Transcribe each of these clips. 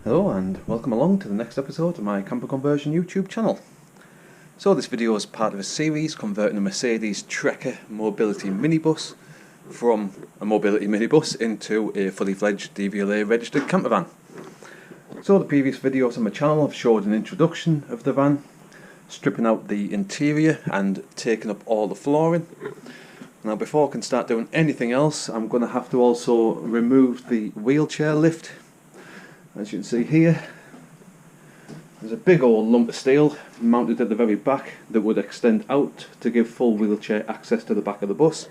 Hello and welcome along to the next episode of my camper conversion YouTube channel. So this video is part of a series converting a Mercedes Trekker mobility minibus from a mobility minibus into a fully fledged DVLA registered camper van. So the previous videos on my channel have showed an introduction of the van, stripping out the interior and taking up all the flooring. Now before I can start doing anything else, I'm going to have to also remove the wheelchair lift. As you can see here, there's a big old lump of steel mounted at the very back that would extend out to give full wheelchair access to the back of the bus.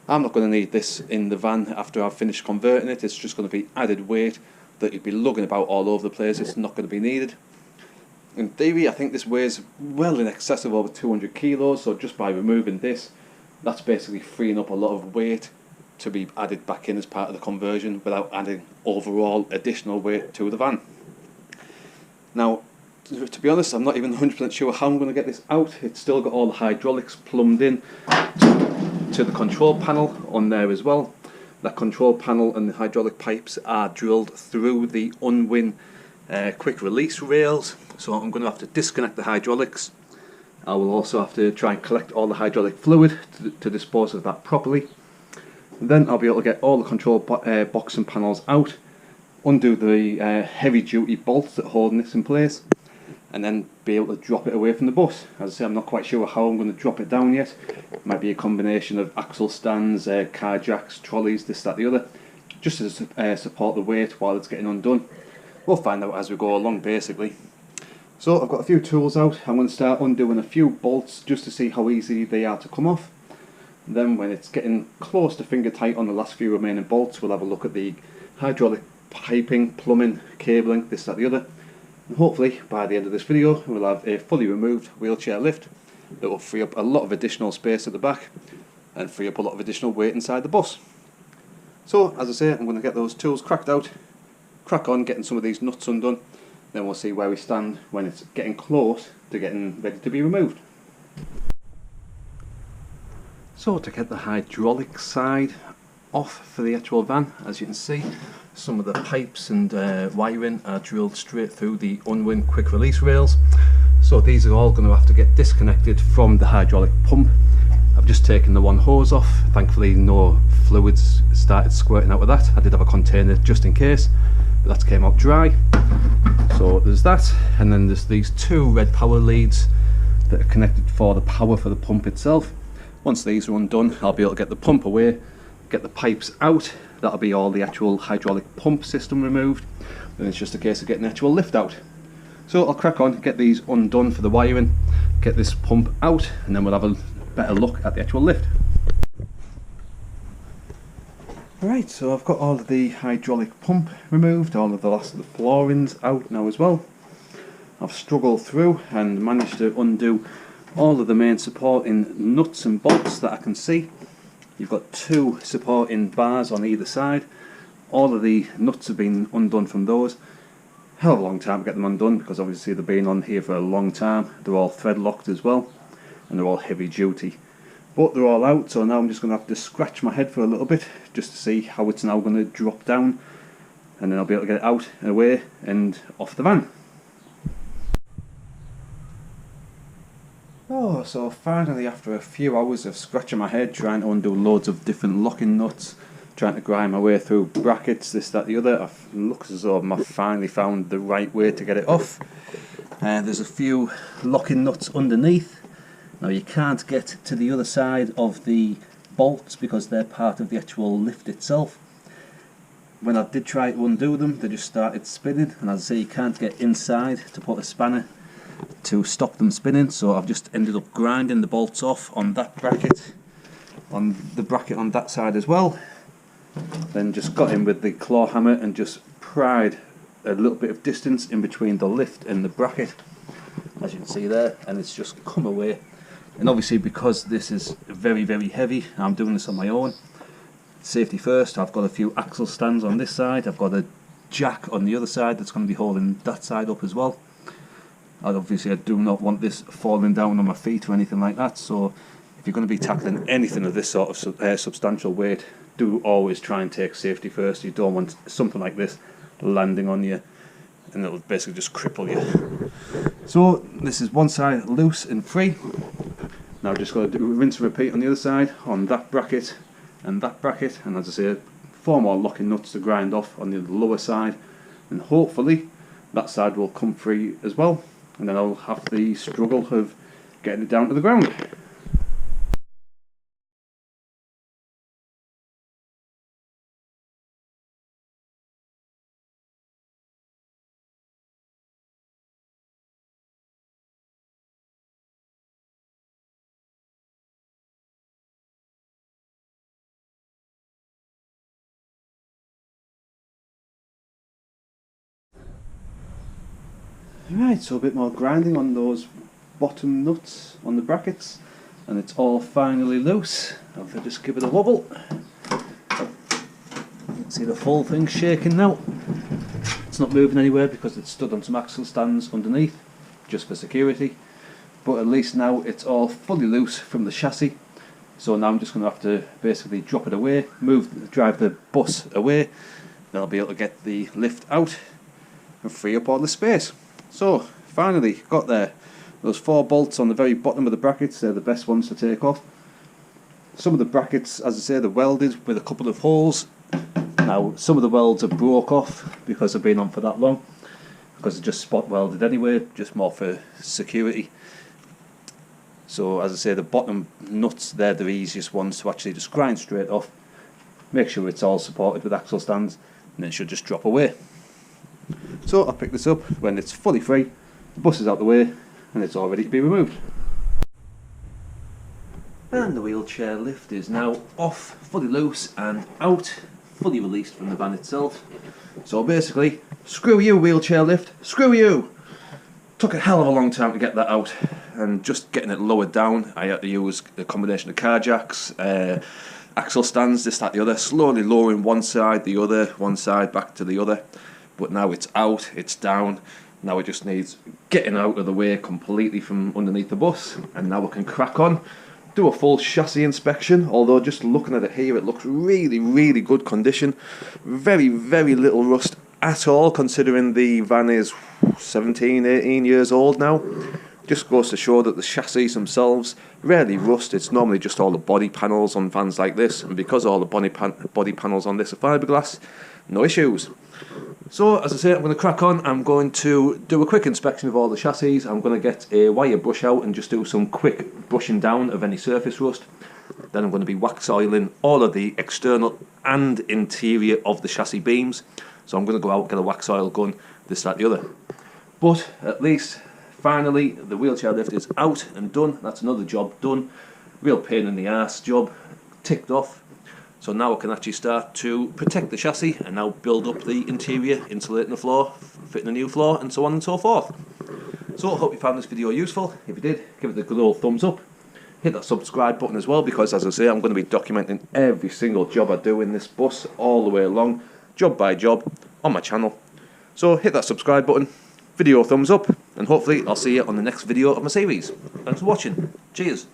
I'm not going to need this in the van after I've finished converting it. It's just going to be added weight that you'd be lugging about all over the place. It's not going to be needed. In theory, I think this weighs well in excess of over 200 kilos, so just by removing this, that's basically freeing up a lot of weight to be added back in as part of the conversion without adding overall additional weight to the van. Now, to be honest, I'm not even 100% sure how I'm going to get this out. It's still got all the hydraulics plumbed in to the control panel on there as well. That control panel and the hydraulic pipes are drilled through the unwin quick release rails, so I'm going to have to disconnect the hydraulics. I will also have to try and collect all the hydraulic fluid to dispose of that properly. Then I'll be able to get all the control box and panels out, undo the heavy duty bolts that are holding this in place, and then be able to drop it away from the bus. As I say, I'm not quite sure how I'm going to drop it down yet. It might be a combination of axle stands, car jacks, trolleys, this, that, the other, just to support the weight while it's getting undone. We'll find out as we go along basically. So I've got a few tools out. I'm going to start undoing a few bolts just to see how easy they are to come off. Then when it's getting close to finger tight on the last few remaining bolts, we'll have a look at the hydraulic piping, plumbing, cabling, this, that, the other. And hopefully by the end of this video we'll have a fully removed wheelchair lift that will free up a lot of additional space at the back and free up a lot of additional weight inside the bus. So as I say, I'm going to get those tools cracked out, crack on getting some of these nuts undone, then we'll see where we stand when it's getting close to getting ready to be removed. So to get the hydraulic side off for the actual van, as you can see, some of the pipes and wiring are drilled straight through the unwin quick release rails. So these are all going to have to get disconnected from the hydraulic pump. I've just taken the one hose off. Thankfully no fluids started squirting out of that. I did have a container just in case, but that came out dry. So there's that, and then there's these two red power leads that are connected for the power for the pump itself. Once these are undone, I'll be able to get the pump away, get the pipes out. That'll be all the actual hydraulic pump system removed. Then it's just a case of getting the actual lift out. So I'll crack on, get these undone for the wiring, get this pump out, and then we'll have a better look at the actual lift. Alright, so I've got all of the hydraulic pump removed, all of the last of the floorings out now as well. I've struggled through and managed to undo all of the main supporting nuts and bolts that I can see. You've got two supporting bars on either side. All of the nuts have been undone from those. Hell of a long time to get them undone because obviously they've been on here for a long time. They're all thread locked as well, and they're all heavy duty. But they're all out, so now I'm just going to have to scratch my head for a little bit just to see how it's now going to drop down, and then I'll be able to get it out and away and off the van. Oh, so finally after a few hours of scratching my head trying to undo loads of different locking nuts, trying to grind my way through brackets, this, that, the other, it looks as though I've finally found the right way to get it off. There's a few locking nuts underneath. Now you can't get to the other side of the bolts because they're part of the actual lift itself. When I did try to undo them, they just started spinning, and as I say, you can't get inside to put a spanner to stop them spinning, so I've just ended up grinding the bolts off on that bracket, on the bracket on that side as well. Then just got in with the claw hammer and just pried a little bit of distance in between the lift and the bracket, as you can see there, and it's just come away. And obviously because this is very, very heavy, I'm doing this on my own. Safety first, I've got a few axle stands on this side, I've got a jack on the other side that's going to be holding that side up as well. Obviously I do not want this falling down on my feet or anything like that, so if you're going to be tackling anything of this sort of substantial weight, do always try and take safety first. You don't want something like this landing on you and it'll basically just cripple you. So this is one side loose and free. Now just got to do rinse and repeat on the other side, on that bracket and that bracket, and as I say, 4 more locking nuts to grind off on the lower side, and hopefully that side will come free as well, and then I'll have the struggle of getting it down to the ground. Right, so a bit more grinding on those bottom nuts on the brackets, and it's all finally loose. I'll just give it a wobble. See the full thing shaking now. It's not moving anywhere because it's stood on some axle stands underneath, just for security. But at least now it's all fully loose from the chassis. So now I'm just going to have to basically drop it away, drive the bus away. Then I'll be able to get the lift out and free up all the space. So finally got there. Those 4 bolts on the very bottom of the brackets, they're the best ones to take off. Some of the brackets, as I say, they're welded with a couple of holes. Now some of the welds are broke off because they've been on for that long, because they're just spot welded anyway, just more for security. So as I say, the bottom nuts, they're the easiest ones to actually just grind straight off. Make sure it's all supported with axle stands, and then it should just drop away. So I'll pick this up when it's fully free, the bus is out the way, and it's all ready to be removed. And the wheelchair lift is now off, fully loose and out, fully released from the van itself. So basically, screw you wheelchair lift, screw you! Took a hell of a long time to get that out, and just getting it lowered down, I had to use a combination of car jacks, axle stands, this, that, the other, slowly lowering one side, the other, one side, back to the other. But now it's out, it's down, now it just needs getting out of the way completely from underneath the bus, and now we can crack on, do a full chassis inspection. Although just looking at it here, it looks really, really good condition, very, very little rust at all, considering the van is 17, 18 years old now. Just goes to show that the chassis themselves rarely rust. It's normally just all the body panels on vans like this, and because all the body panels on this are fiberglass, no issues. So as I say, I'm going to crack on. I'm going to do a quick inspection of all the chassis. I'm going to get a wire brush out and just do some quick brushing down of any surface rust. Then I'm going to be wax oiling all of the external and interior of the chassis beams. So I'm going to go out, get a wax oil gun, this, that, the other. But at least finally the wheelchair lift is out and done. That's another job done. Real pain in the arse job ticked off. So now I can actually start to protect the chassis and now build up the interior, insulating the floor, fitting a new floor, and so on and so forth. So I hope you found this video useful. If you did, give it a good old thumbs up. Hit that subscribe button as well, because as I say, I'm going to be documenting every single job I do in this bus all the way along, job by job, on my channel. So hit that subscribe button, video thumbs up, and hopefully I'll see you on the next video of my series. Thanks for watching. Cheers.